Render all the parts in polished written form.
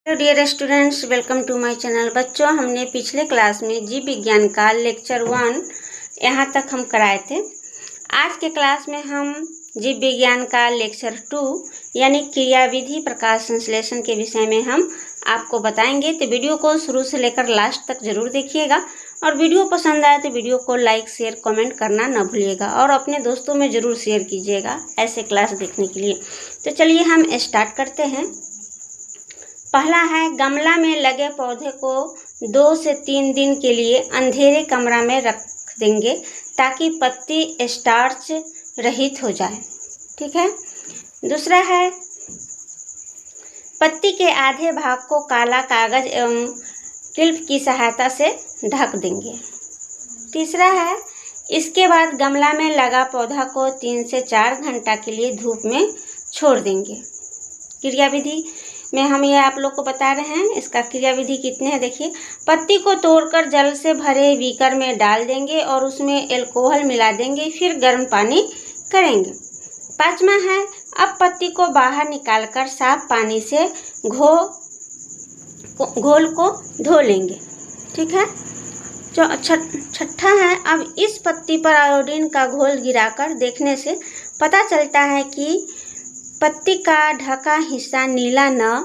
Hello dear students, welcome to my channel. बच्चों, हमने पिछले क्लास में जीव विज्ञान का लेक्चर 1 यहाँ तक हम कराए थे। आज के क्लास में हम जीव विज्ञान का लेक्चर 2 यानी क्रियाविधि प्रकाश संश्लेषण के विषय में हम आपको बताएंगे। तो वीडियो को शुरू से लेकर लास्ट तक जरूर देखिएगा और वीडियो पसंद आए तो वीडियो को लाइक शेयर कमेंट करना न भूलिएगा और अपने दोस्तों में ज़रूर शेयर कीजिएगा ऐसे क्लास देखने के लिए। तो चलिए हम स्टार्ट करते हैं। पहला है, गमला में लगे पौधे को 2 से 3 दिन के लिए अंधेरे कमरा में रख देंगे ताकि पत्ती स्टार्च रहित हो जाए। ठीक है। दूसरा है, पत्ती के आधे भाग को काला कागज एवं क्लिप की सहायता से ढक देंगे। तीसरा है, इसके बाद गमला में लगा पौधा को 3 से 4 घंटा के लिए धूप में छोड़ देंगे। क्रियाविधि में हम ये आप लोग को बता रहे हैं। इसका क्रियाविधि कितने हैं देखिए। पत्ती को तोड़कर जल से भरे बीकर में डाल देंगे और उसमें अल्कोहल मिला देंगे, फिर गर्म पानी करेंगे। पांचवा है, अब पत्ती को बाहर निकालकर साफ पानी से घोल को धो लेंगे। ठीक है। जो छठा है, अब इस पत्ती पर आयोडीन का घोल गिराकर देखने से पता चलता है कि पत्ती का ढका हिस्सा नीला न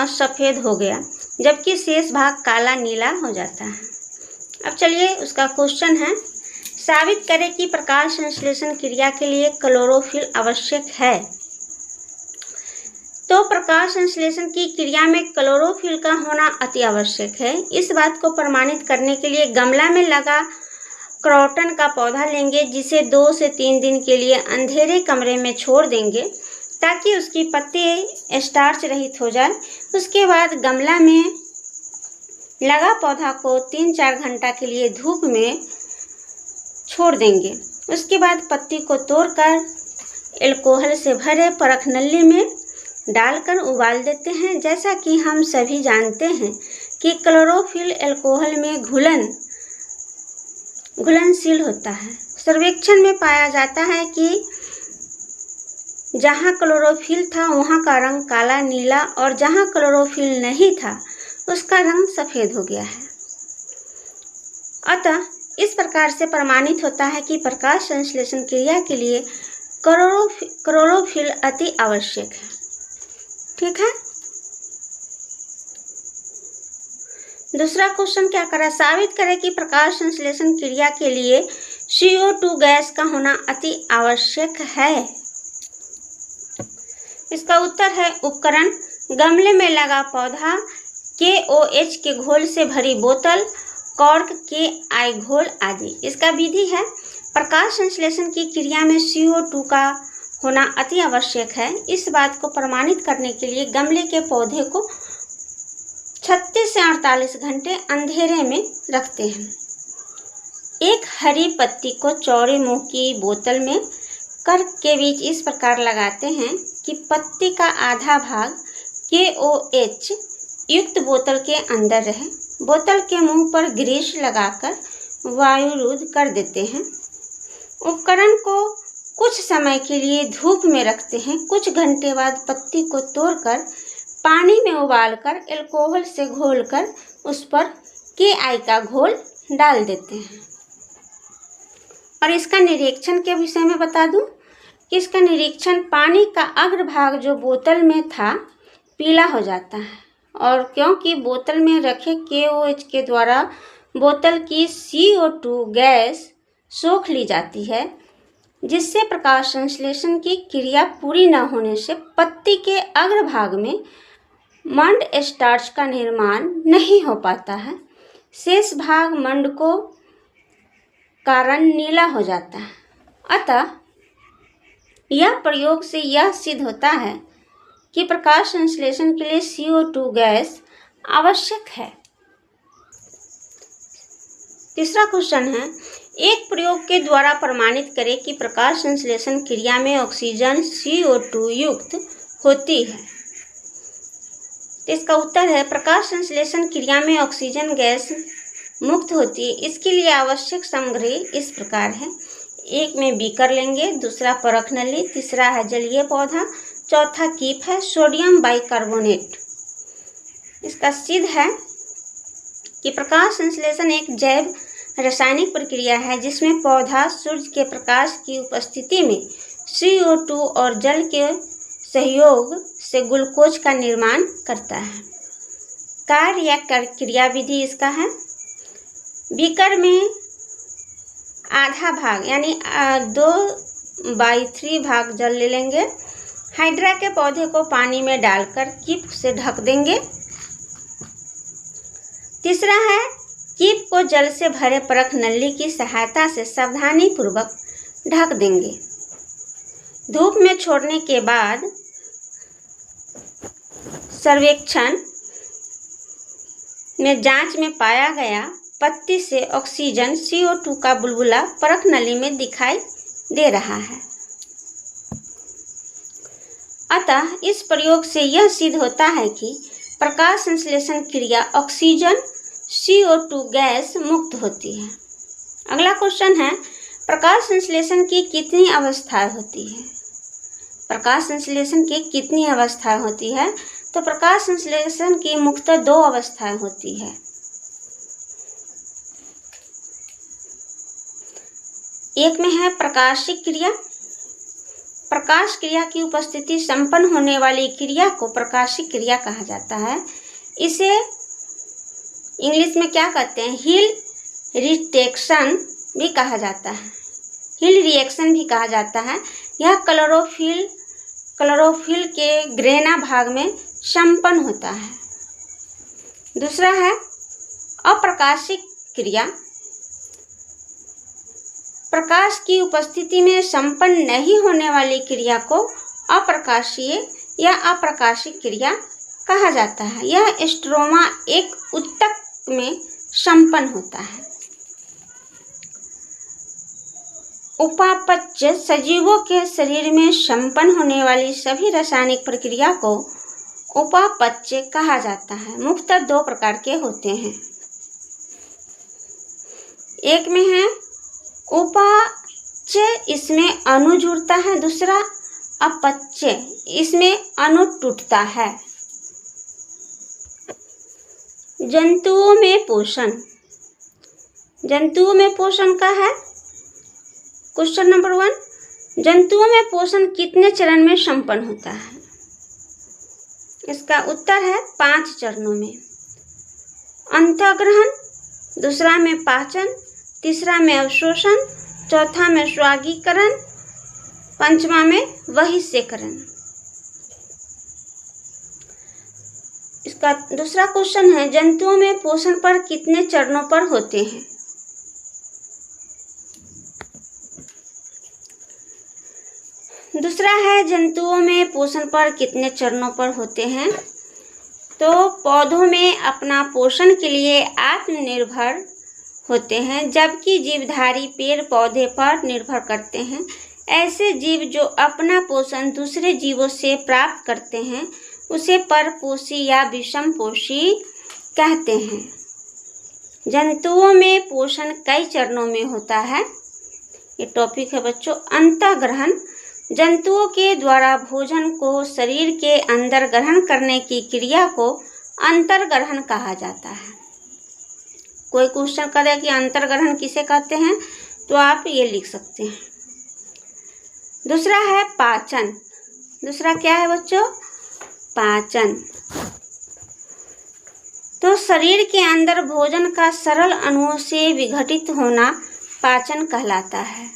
सफ़ेद हो गया, जबकि शेष भाग काला नीला हो जाता है। अब चलिए उसका क्वेश्चन है, साबित करें कि प्रकाश संश्लेषण क्रिया के लिए क्लोरोफिल आवश्यक है। तो प्रकाश संश्लेषण की क्रिया में क्लोरोफिल का होना अति आवश्यक है। इस बात को प्रमाणित करने के लिए गमला में लगा क्रॉटन का पौधा लेंगे, जिसे 2 से 3 दिन के लिए अंधेरे कमरे में छोड़ देंगे ताकि उसकी पत्ती स्टार्च रहित हो जाए। उसके बाद गमला में लगा पौधा को 3-4 घंटा के लिए धूप में छोड़ देंगे। उसके बाद पत्ती को तोड़कर अल्कोहल से भरे परख नली में डालकर उबाल देते हैं। जैसा कि हम सभी जानते हैं कि क्लोरोफिल अल्कोहल में घुलनशील होता है। सर्वेक्षण में पाया जाता है कि जहाँ क्लोरोफिल था वहाँ का रंग काला नीला और जहाँ क्लोरोफिल नहीं था उसका रंग सफ़ेद हो गया है। अतः इस प्रकार से प्रमाणित होता है कि प्रकाश संश्लेषण क्रिया के लिए क्लोरोफिल अति आवश्यक है। ठीक है। दूसरा क्वेश्चन क्या करा, साबित करें कि प्रकाश संश्लेषण क्रिया के लिए CO2 गैस का होना अति आवश्यक है। इसका उत्तर है उपकरण, गमले में लगा पौधा, KOH के घोल से भरी बोतल, कॉर्क के आई घोल आदि। इसका विधि है, प्रकाश संश्लेषण की क्रिया में CO2 का होना अति आवश्यक है। इस बात को प्रमाणित करने के लिए गमले के पौधे को 36 से 48 घंटे अंधेरे में रखते हैं। एक हरी पत्ती को चौड़े मुंह की बोतल में कर्क के बीच इस प्रकार लगाते हैं कि पत्ती का आधा भाग KOH युक्त बोतल के अंदर रहे। बोतल के मुंह पर ग्रीस लगाकर वायुरुद्ध कर देते हैं। उपकरण को कुछ समय के लिए धूप में रखते हैं। कुछ घंटे बाद पत्ती को तोड़कर पानी में उबालकर अल्कोहल से घोलकर उस पर KI का घोल डाल देते हैं। और इसका निरीक्षण के विषय में बता दूं कि इसका निरीक्षण, पानी का अग्रभाग जो बोतल में था पीला हो जाता है, और क्योंकि बोतल में रखे KOH के द्वारा बोतल की CO2 गैस सोख ली जाती है, जिससे प्रकाश संश्लेषण की क्रिया पूरी न होने से पत्ती के अग्रभाग में मंड स्टार्च का निर्माण नहीं हो पाता है। शेष भाग मंड को कारण नीला हो जाता है। अतः यह प्रयोग से यह सिद्ध होता है कि प्रकाश संश्लेषण के लिए CO2 गैस आवश्यक है। तीसरा क्वेश्चन है, एक प्रयोग के द्वारा प्रमाणित करें कि प्रकाश संश्लेषण क्रिया में ऑक्सीजन CO2 युक्त होती है। इसका उत्तर है, प्रकाश संश्लेषण क्रिया में ऑक्सीजन गैस मुक्त होती है। इसके लिए आवश्यक सामग्री इस प्रकार है। एक में बीकर लेंगे, दूसरा परख नली, तीसरा है जलीय पौधा, चौथा कीप है सोडियम बाइकार्बोनेट। इसका सिद्ध है कि प्रकाश संश्लेषण एक जैव रासायनिक प्रक्रिया है जिसमें पौधा सूर्य के प्रकाश की उपस्थिति में CO2 और जल के सहयोग से ग्लूकोज का निर्माण करता है। कार्य या क्रिया विधि इसका है, बीकर में आधा भाग यानी 2/3 भाग जल ले लेंगे। हाइड्रा के पौधे को पानी में डालकर कीप से ढक देंगे। तीसरा है कीप को जल से भरे परख नली की सहायता से सावधानी पूर्वक ढक देंगे। धूप में छोड़ने के बाद सर्वेक्षण में जांच में पाया गया पत्ती से ऑक्सीजन CO2 का बुलबुला परख नली में दिखाई दे रहा है। अतः इस प्रयोग से यह सिद्ध होता है कि प्रकाश संश्लेषण क्रिया ऑक्सीजन CO2 गैस मुक्त होती है। अगला क्वेश्चन है प्रकाश संश्लेषण की कितनी अवस्थाएं होती है? प्रकाश संश्लेषण की कितनी अवस्थाएं होती है? तो प्रकाश संश्लेषण की मुख्यतः 2 अवस्थाएं होती है। एक में है प्रकाशिक क्रिया। प्रकाश क्रिया की उपस्थिति संपन्न होने वाली क्रिया को प्रकाशिक क्रिया कहा जाता है। इसे इंग्लिश में क्या कहते हैं? हिल रिएक्शन भी कहा जाता है। हिल रिएक्शन भी कहा जाता है। यह क्लोरोफिल के ग्रेना भाग में संपन्न होता है। दूसरा है अप्रकाशिक क्रिया। प्रकाश की उपस्थिति में संपन्न नहीं होने वाली क्रिया को अप्रकाशीय या अप्रकाशिक क्रिया कहा जाता है। यह स्ट्रोमा एक ऊतक में संपन्न होता है। उपापचय सजीवों के शरीर में संपन्न होने वाली सभी रासायनिक प्रक्रिया को उपापचय कहा जाता है। मुख्यतः 2 प्रकार के होते हैं। एक में है उपापचय, इसमें अणु जुड़ता है। दूसरा अपचय, इसमें अणु टूटता है। जंतुओं में पोषण। जंतुओं में पोषण का है क्वेश्चन नंबर 1, जंतुओं में पोषण कितने चरण में संपन्न होता है? इसका उत्तर है 5 चरणों में। अंतःग्रहण, दूसरा में पाचन, तीसरा में अवशोषण, चौथा में स्वागीकरण, पंचमा में बहिष्करण। इसका दूसरा क्वेश्चन है जंतुओं में पोषण पर कितने चरणों पर होते हैं? दूसरा है जंतुओं में पोषण पर कितने चरणों पर होते हैं? तो पौधों में अपना पोषण के लिए आत्मनिर्भर होते हैं, जबकि जीवधारी पेड़ पौधे पर निर्भर करते हैं। ऐसे जीव जो अपना पोषण दूसरे जीवों से प्राप्त करते हैं उसे परपोषी या विषमपोषी कहते हैं। जंतुओं में पोषण कई चरणों में होता है। ये टॉपिक है बच्चों अंतःग्रहण। जंतुओं के द्वारा भोजन को शरीर के अंदर ग्रहण करने की क्रिया को अंतर्ग्रहण कहा जाता है। कोई क्वेश्चन करे कि अंतर्ग्रहण किसे कहते हैं तो आप ये लिख सकते हैं। दूसरा है पाचन। दूसरा क्या है बच्चों? पाचन। तो शरीर के अंदर भोजन का सरल अणुओं से विघटित होना पाचन कहलाता है।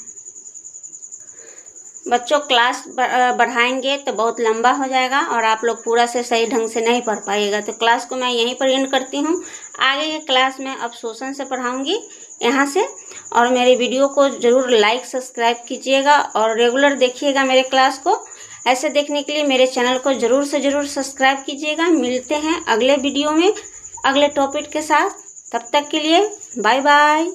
बच्चों क्लास बढ़ाएंगे तो बहुत लंबा हो जाएगा और आप लोग पूरा से सही ढंग से नहीं पढ़ पाइएगा, तो क्लास को मैं यहीं पर एंड करती हूँ। आगे के क्लास में अवशोषण से पढ़ाऊँगी यहाँ से। और मेरे वीडियो को ज़रूर लाइक सब्सक्राइब कीजिएगा और रेगुलर देखिएगा मेरे क्लास को। ऐसे देखने के लिए मेरे चैनल को ज़रूर से ज़रूर सब्सक्राइब कीजिएगा। मिलते हैं अगले वीडियो में अगले टॉपिक के साथ। तब तक के लिए बाय बाय।